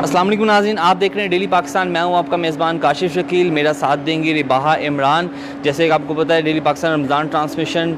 अस्सलाम वालेकुम नाज़रीन, आप देख रहे हैं डेली पाकिस्तान। मैं हूं आपका मेज़बान काशिफ शकील। मेरा साथ देंगे रिबाहा इमरान। जैसे कि आपको पता है डेली पाकिस्तान रमज़ान ट्रांसमिशन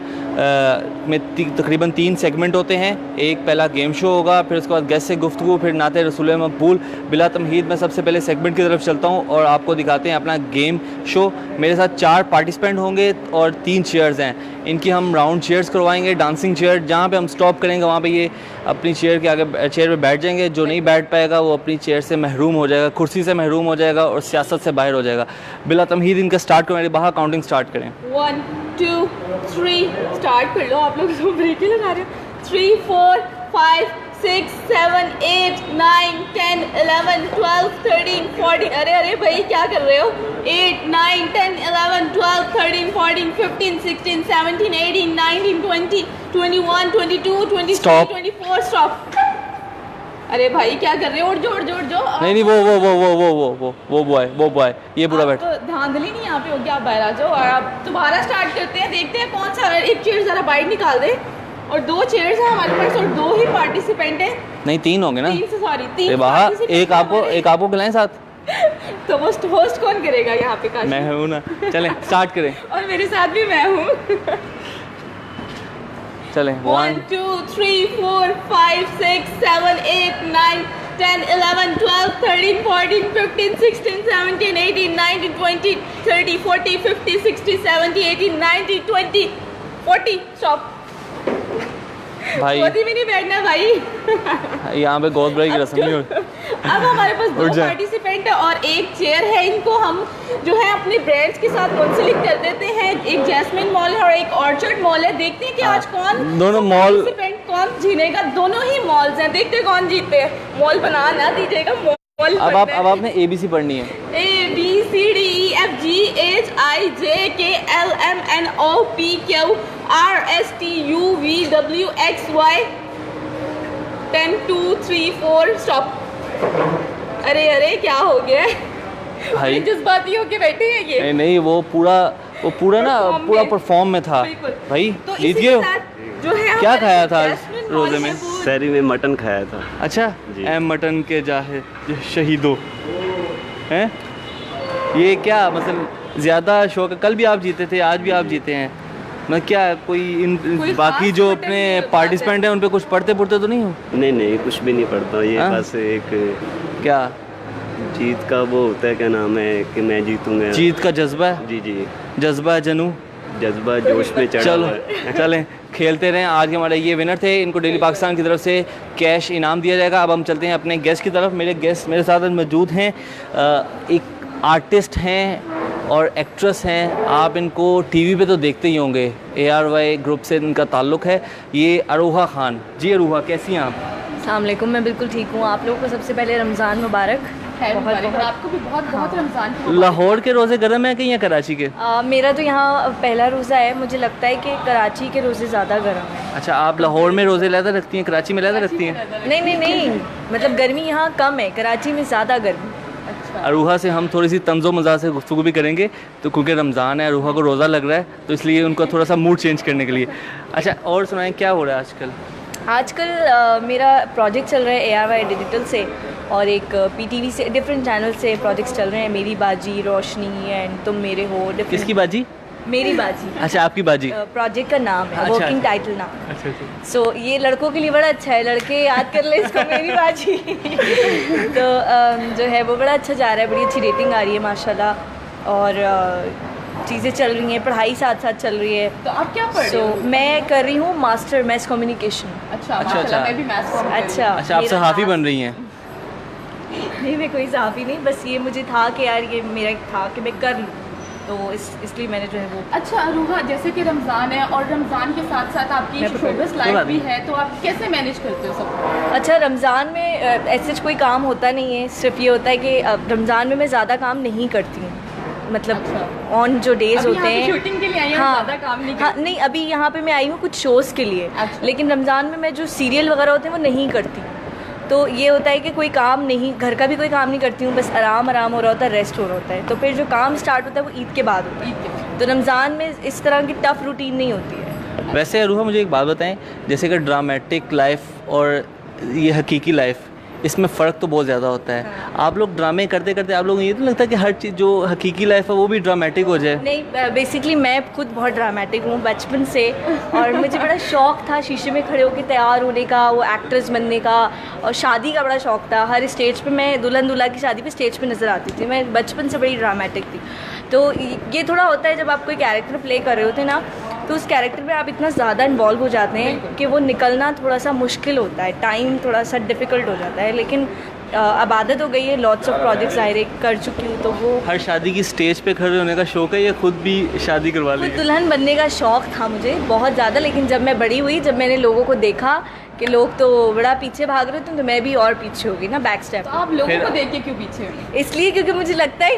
में तकरीबन 3 सेगमेंट होते हैं। एक पहला गेम शो होगा, फिर उसके बाद गेस्ट से गुफ्तगू, फिर नाते रसूल मकबूल। बिला तमहीद मैं सबसे पहले सेगमेंट की तरफ चलता हूँ और आपको दिखाते हैं अपना गेम शो। मेरे साथ 4 पार्टिसिपेंट होंगे और 3 चेयर्स हैं। इनकी हम राउंड चेयर्स करवाएंगे, डांसिंग चेयर। जहाँ पे हम स्टॉप करेंगे वहाँ पे ये अपनी चेयर के आगे चेयर पे बैठ जाएंगे। जो नहीं बैठ पाएगा वो अपनी चेयर से महरूम हो जाएगा, कुर्सी से महरूम हो जाएगा और सियासत से बाहर हो जाएगा। बिला तमहीद इनका स्टार्ट करें। बाहर काउंटिंग स्टार्ट करें। 1 2 3 स्टार्ट कर लो। आप लोग तो ब्रेक ही लगा रहे हो। 3 4 5 6 7 8 9 10 11 12 13 14। अरे भाई क्या कर रहे हो? 8 9 10 11 12 13 14 15 16 17 18 19 20 21 22 23 Stop. 24। स्टॉप। अरे भाई क्या कर रहे हो? उठ जो नहीं वो बॉय ये पूरा बैठ। तो धांधली नहीं यहाँ पे होगी। आप बाहर आ जाओ और आप दोबारा स्टार्ट करते हैं। देखते हैं कौन सा। एक चेयर जरा बाइट निकाल दे। और 2 चेयर्स हैं हमारे पास और 2 ही पार्टिसिपेंट हैं। नहीं 3 होंगे ना? 3 से सॉरी 3 बाहर एक आपको खिलाएं साथ। तो होस्ट कौन करेगा यहाँ पे? काश मैं हूँ ना। चलें स्टार्ट करें। और मेरे साथ भी मैं हूँ। चलें 1 2 3 4 5 6 7 8 9 10 11 12 13 14 15 16 17 18 19 20 30 40 50 60 70 80 90 20 40। स्टॉप भाई। गोदी में नहीं बैठना भाई। यहाँ पे गोद ब्रेक की रस्म नहीं होती। अब हमारे पास 2 पार्टिसिपेंट है और एक चेयर है। इनको हम जो है अपने ब्रांड्स के साथ मुंसलिक कर देते हैं। एक जैस्मिन मॉल है और एक ऑर्चर्ड मॉल है। देखते हैं कि आज कौन दोनों मॉल पार्टिसिपेंट कौन जीतेगा। दोनों ही मॉल्स हैं। देखते हैं कौन जीतते हैं। मॉल बना ना दीजिएगा, मॉल। अब आपने ABC पढ़नी है। ABCDEFGHIJKLMNOPQRSTUVWXY 10 2 3 4। स्टॉप। अरे क्या हो गया भाई? जज्बाती होके बैठे हैं ये। नहीं वो पूरा ना पूरा परफॉर्म में था भाई। तो जीत इसी गए हो। के साथ जो है क्या हमारे खाया था आज जैस्मिन रोजे मॉल में? है वो- शहरी में मटन खाया था। अच्छा जी। मटन के जाहे शहीदों हैं। ये क्या मतलब ज़्यादा शौक है? कल भी आप जीते थे, आज भी आप जीते हैं। मैं क्या कोई बाकी खास जो मटन अपने की बात पार्टिसिपेंट हैं उन पे कुछ पढ़ते तो नहीं हो? नहीं कुछ भी नहीं पड़ता ये। हाँ? बस एक क्या जीत का वो होता है, क्या नाम है कि मैं जीतूंगा। जीत का जज्बा है? जी जज्बा है जनू। जज्बा जोश में चढ़ा चलो हुआ है। चलें खेलते रहें। आज के हमारे ये विनर थे। इनको डेली पाकिस्तान की तरफ से कैश इनाम दिया जाएगा। अब हम चलते हैं अपने गेस्ट की तरफ। मेरे गेस्ट मेरे साथ मौजूद हैं। एक आर्टिस्ट हैं और एक्ट्रेस हैं। आप इनको टीवी पे तो देखते ही होंगे। ARY ग्रुप से इनका ताल्लुक़ है। ये अरूहा खान। जी अरूहा, कैसी हैं आप? अस्सलाम वालेकुम। मैं बिल्कुल ठीक हूँ। आप लोगों को सबसे पहले रमज़ान मुबारक। आपको भी बहुत रमजान की लाहौर के रोज़े गर्म हैं कि या कराची के? मेरा तो यहाँ पहला रोज़ा है। मुझे लगता है कि कराची के रोज़े ज़्यादा गर्म है। अच्छा, आप लाहौर में रोज़े ज़्यादा रखती हैं, कराची में ज़्यादा रखती हैं? नहीं मतलब गर्मी यहाँ कम है, कराची में ज़्यादा गर्मी। अरूहा से हम थोड़ी सी तंज़ो मज़ाक से गुफ्तगू भी करेंगे। तो क्योंकि रमज़ान है, अरूहा को रोज़ा लग रहा है, तो इसलिए उनका थोड़ा सा मूड चेंज करने के लिए। अच्छा, और सुनाएं क्या हो रहा है आजकल मेरा प्रोजेक्ट चल रहा है ARY डिजिटल से और एक PTV से, डिफरेंट चैनल से प्रोजेक्ट्स चल रहे हैं। मेरी बाजी, रोशनी एंड तुम मेरे हो। किसकी बाजी? मेरी बाजी। अच्छा, आपकी बाजी। प्रोजेक्ट का नाम है, अच्छा, वर्किंग अच्छा। टाइटल नाम है। अच्छा। सो ये लड़कों के लिए बड़ा अच्छा है। लड़के याद कर ले इसको, मेरी बाजी। तो जो है वो बड़ा अच्छा जा रहा है। बड़ी अच्छी रेटिंग आ रही है माशाल्लाह। और चीज़ें चल रही हैं, पढ़ाई साथ साथ चल रही है। तो आप क्या पढ़ रहे हो? मैं कर रही हूँ मास्टर मैथ्स कम्युनिकेशन। अच्छा अच्छा। माशाल्लाह, मैं भी मैथ्स कॉम कर रही हूँ। अच्छा अच्छा, आप मेरा सहाफ़ी नाम- बन रही हैं? नहीं, मैं कोई सहाफ़ी नहीं, बस ये मुझे था कि यार ये मेरा था कि मैं कर लूँ, तो इसलिए मैंने जो है वो। अच्छा अरूहा, जैसे कि रमज़ान है और रमज़ान के साथ साथ आपकी शोबिज़ लाइफ भी है, तो आप कैसे मैनेज करते हो सब? अच्छा, रमज़ान में ऐसे कोई काम होता नहीं है। सिर्फ ये होता है कि रमज़ान में मैं ज़्यादा काम नहीं करती हूँ। मतलब ऑन जो डेज अभी होते यहाँ पे हैं शूटिंग के लिए आई हैं, ज़्यादा काम नहीं हाँ नहीं, अभी यहाँ पे मैं आई हूँ कुछ शोज़ के लिए। अच्छा। लेकिन रमज़ान में मैं जो सीरियल वगैरह होते हैं वो नहीं करती। तो ये होता है कि कोई काम नहीं, घर का भी कोई काम नहीं करती हूँ, बस आराम हो रहा होता है, रेस्ट हो रहा होता है। तो फिर जो काम स्टार्ट होता है वो ईद के बाद होता है। तो रमज़ान में इस तरह की टफ़ रूटीन नहीं होती है। वैसे अरूहा मुझे एक बात बताएं, जैसे कि ड्रामेटिक लाइफ और ये हकीकी लाइफ, इसमें फ़र्क तो बहुत ज़्यादा होता है। आप लोग ड्रामे करते करते आप लोगों को ये तो लगता है कि हर चीज़ जो हकीकी लाइफ है वो भी ड्रामेटिक हो जाए? नहीं, बेसिकली मैं खुद बहुत ड्रामेटिक हूँ बचपन से, और मुझे बड़ा शौक़ था शीशे में खड़े होकर तैयार होने का, वो एक्ट्रेस बनने का, और शादी का बड़ा शौक़ था। हर स्टेज पे मैं दुल्हन दूल्हा की शादी पे स्टेज पे नज़र आती थी। मैं बचपन से बड़ी ड्रामेटिक थी। तो ये थोड़ा होता है जब आप कोई कैरेक्टर प्ले कर रहे होते हैं ना, तो उस कैरेक्टर में आप इतना ज़्यादा इन्वॉल्व हो जाते हैं कि वो निकलना थोड़ा सा मुश्किल होता है, टाइम थोड़ा सा डिफ़िकल्ट हो जाता है। लेकिन अब आदत हो गई है, लॉट्स ऑफ प्रोजेक्ट्स ज़ाहिर कर चुकी हूँ, तो वो हर शादी की स्टेज पे खड़े होने का शौक़ है या खुद भी शादी करवा ली? खुद दुल्हन बनने का शौक़ था मुझे बहुत ज़्यादा, लेकिन जब मैं बड़ी हुई, जब मैंने लोगों को देखा कि लोग तो बड़ा पीछे भाग रहे थे, तो मैं भी और पीछे हो गई ना, बैक स्टेप। तो आप लोगों को देख के क्यों पीछे हुई? इसलिए क्योंकि मुझे लगता है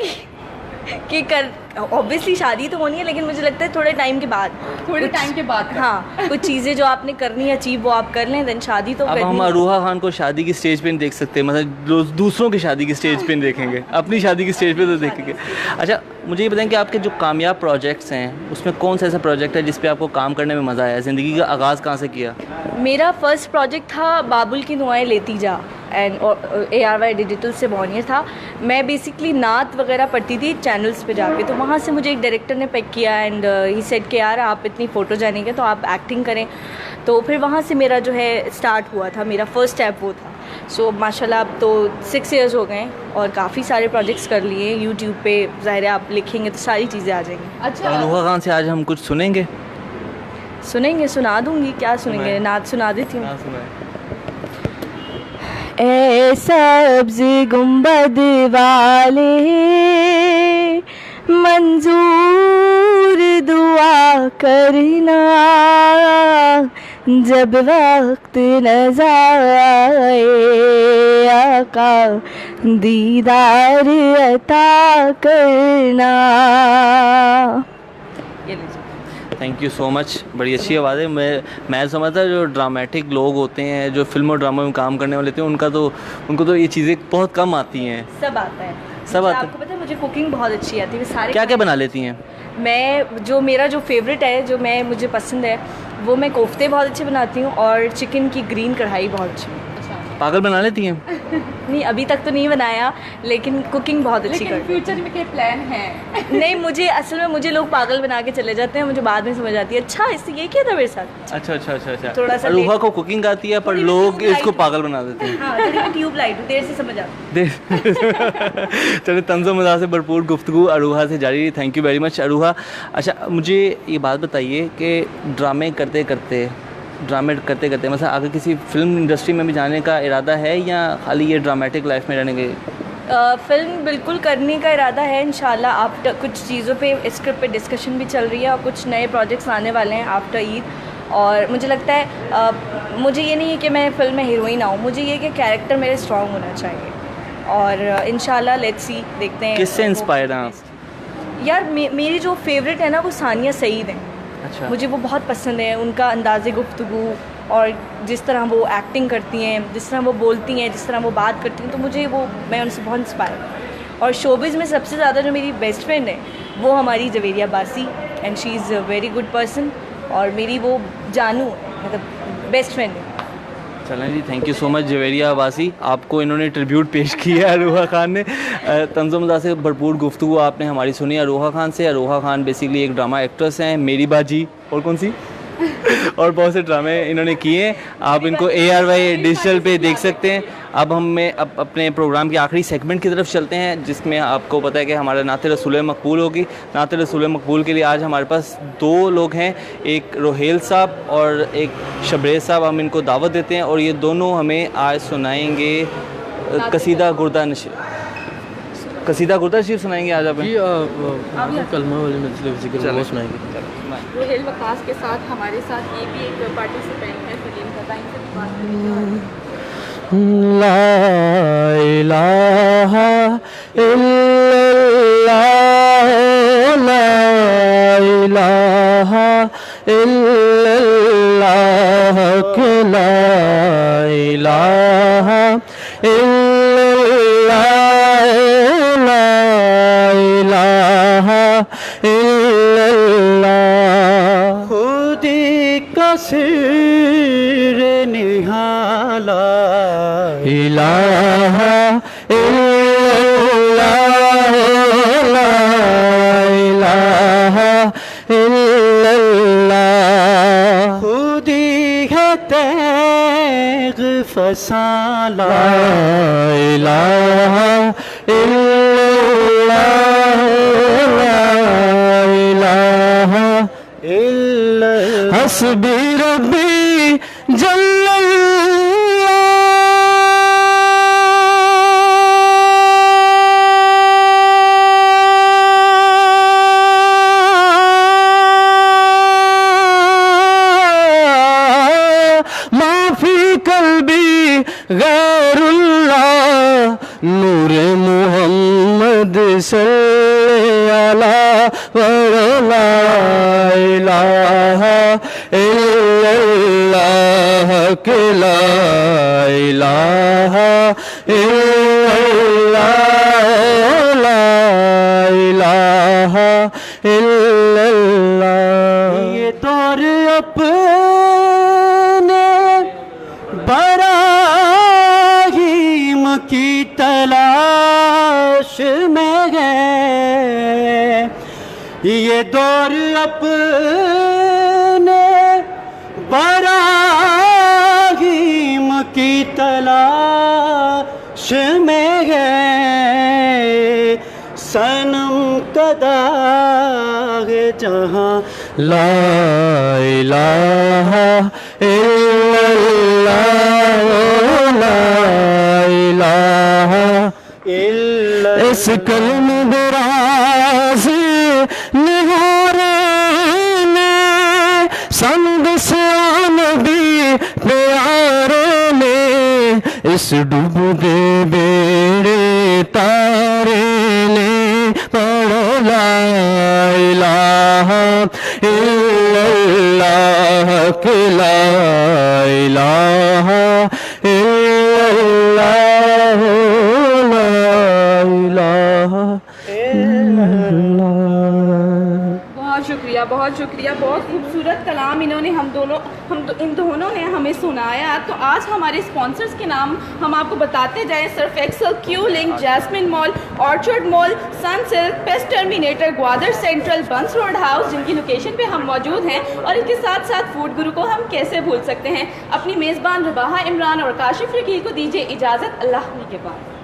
कि कर ऑब्वियसली शादी तो होनी है, लेकिन मुझे लगता है थोड़े टाइम के बाद, थोड़े टाइम के बाद, हाँ, कुछ चीज़ें जो आपने करनी है अचीव वो आप कर लें, देन शादी तो अब हम अरूहा खान को शादी की स्टेज पे नहीं देख सकते, मतलब दूसरों की शादी की स्टेज पे नहीं देखेंगे, अपनी शादी की स्टेज पे तो देखेंगे। अच्छा, मुझे ये बताएं कि आपके जो कामयाब प्रोजेक्ट्स हैं उसमें कौन सा ऐसा प्रोजेक्ट है जिस पे आपको काम करने में मज़ा आया? ज़िंदगी का आगाज़ कहाँ से किया? मेरा फर्स्ट प्रोजेक्ट था बाबुल की दुआएं लेती जा, एंड ARY डिजिटल से बॉनियर था। मैं बेसिकली नात वगैरह पढ़ती थी चैनल्स पे जाके, तो वहाँ से मुझे एक डायरेक्टर ने पिक किया एंड ही सेड कि यार आप इतनी फ़ोटोजेनिक है तो आप एक्टिंग करें। तो फिर वहाँ से मेरा जो है स्टार्ट हुआ था, मेरा फर्स्ट स्टेप वो था। सो माशाल्लाह अब तो 6 इयर्स हो गए और काफ़ी सारे प्रोजेक्ट्स कर लिए। यूट्यूब पे ज़ाहिर है आप लिखेंगे तो सारी चीज़ें आ जाएंगी। अच्छा, अरूहा खान से आज हम कुछ सुनेंगे? सुनेंगे, सुना दूँगी, क्या सुनेंगे, नात सुना देती हूँ। ए सब्ज़ गुंबद वाले मंजूर दुआ करना, जब वक्त नज़र आए आका दीदार अता करना। ये लीजिए। थैंक यू सो मच, बड़ी अच्छी आवाज़ है। मैं समझता जो ड्रामेटिक लोग होते हैं, जो फिल्म और ड्रामा में काम करने वाले होते हैं, उनको तो ये चीज़ें बहुत कम आती हैं। सब आता है, सब आता है। आपको पता है मुझे कुकिंग बहुत अच्छी आती है। सारे क्या क्या बना लेती हैं? मेरा जो फेवरेट है, जो मुझे पसंद है, वो मैं कोफ्ते बहुत अच्छे बनाती हूँ और चिकन की ग्रीन कढ़ाई बहुत अच्छी है। पागल बना लेती हैं? नहीं, अभी तक तो नहीं बनाया, लेकिन कुकिंग बहुत अच्छी लेकिन करती हूँ। फ्यूचर में क्या प्लान है? नहीं, मुझे असल में मुझे लोग पागल बना के चले जाते हैं, मुझे बाद में समझ आती है अच्छा इससे ये किया था मेरे साथ। अच्छा। थोड़ा सा अरूहा को कुकिंग आती है पर थोड़ी लोग ट्यूबलाइट इसको पागल बना देते हैं। हाँ, थोड़ी मैं ट्यूबलाइट हूँ, देर से समझ आती है। चलिए, तंज़ो मज़ा से भरपूर गुफ्तगू अरूहा से जारी रही। Thank you very much Aruha. अच्छा, मुझे ये बात बताइए कि ड्रामे करते करते मतलब आगे किसी फिल्म इंडस्ट्री में भी जाने का इरादा है या खाली ये ड्रामेटिक लाइफ में रहने के? फिल्म बिल्कुल करने का इरादा है इंशाल्लाह। आफ्टर कुछ चीज़ों पे स्क्रिप्ट पे डिस्कशन भी चल रही है और कुछ नए प्रोजेक्ट्स आने वाले हैं आफ्टर ईद। और मुझे लगता है मुझे ये नहीं है कि मैं फिल्म में हीरोइन आऊँ, मुझे ये कि कैरेक्टर मेरे स्ट्रॉन्ग होना चाहिए। और इंशाल्लाह लेट्स सी, देखते हैं। किससे इंस्पायर्ड हैं आप? यार मेरी जो फेवरेट है ना वो सानिया सईद है। अच्छा, मुझे वो बहुत पसंद है, उनका अंदाज़े गुफ्तगू और जिस तरह वो एक्टिंग करती हैं, जिस तरह वो बोलती हैं, जिस तरह वो बात करती हैं, तो मैं उनसे बहुत इंस्पायर हूँ। और शोबिज़ में सबसे ज़्यादा जो मेरी बेस्ट फ्रेंड है वो हमारी जवेरिया बासी, and she is a very good person, और मेरी वो जानू है, मतलब बेस्ट फ्रेंड है। चलें जी, thank you so much Javeria Wasi. आपको इन्होंने ट्रिब्यूट पेश किया है अरूहा खान ने। तंज़ो मज़ा से भरपूर गुफ्तगू आपने हमारी सुनी अरूहा खान से। अरूहा खान बेसिकली एक ड्रामा एक्ट्रेस हैं, मेरी बाजी और कौन सी और बहुत से ड्रामे इन्होंने किए हैं। आप इनको ARY डिजिटल पे देख सकते हैं। अब अपने प्रोग्राम के आखिरी सेगमेंट की तरफ चलते हैं, जिसमें आपको पता है कि हमारा नाते रसूल मकबूल होगी। नाते रसूल मकबूल के लिए आज हमारे पास 2 लोग हैं, एक रोहेल साहब और एक शबरेज साहब। हम इनको दावत देते हैं और ये दोनों हमें आज सुनाएंगे कसीदा गुर्दा शरीफ सुनाएंगे आज आप। कलमा वाले मजलिस वो सुनाएंगे। रोहेल वकास के साथ हमारे साथ ये भी एक पार्टिसिपेंट है सलीम का, इनसे बात करेंगे। ला इलाहा इल्लल्लाह, ला इलाहा इल्लल्लाह, ला इलाहा इल्लल्लाह, ला इलाहा इल्लल्लाह। खुदी का सिर निहाला इलाहा बसा ला इलाहा इल्लल्लाह ला इलाहा इल्लल्लाह हस्बी रब्बी गैरुल्लाह नूर मुहम्मद सल्लल्लाहु ला इलाहा इल्लल्लाह के ला इलाहा इल्लल्लाह ला इलाहा इल्लल्लाह ये दौर अपने बराहीम की तलाश में है ये दौर अपने बराहीम की तलाश में है सनम कदा है जहाँ ला इलाहा इल्लल्लाह ला इलाहा इल्लल्लाह इस कलम दराज निहारे ने संग से नबी प्यारे ने इस डूबते बेड़े तारे ने पढ़ो ला इलाहा इल्लल्लाह के ला इलाहा इल्लल्लाह ला इलाहा इल्लल्लाह। बहुत शुक्रिया, बहुत खूबसूरत कलाम इन्होंने इन दोनों ने हमें सुनाया। तो आज हमारे स्पॉन्सर्स के नाम हम आपको बताते जाएं। Surf Excel, Q Link, Jasmine Mall, Orchard Mall, Sunsilk, Pest Terminator, Gwadar Central, Burns Road House जिनकी लोकेशन पे हम मौजूद हैं, और इनके साथ साथ फूड गुरु को हम कैसे भूल सकते हैं। अपनी मेज़बान रिबाहा इमरान और काशिफ रकील को दीजिए इजाज़त। अल्लाह के बाद।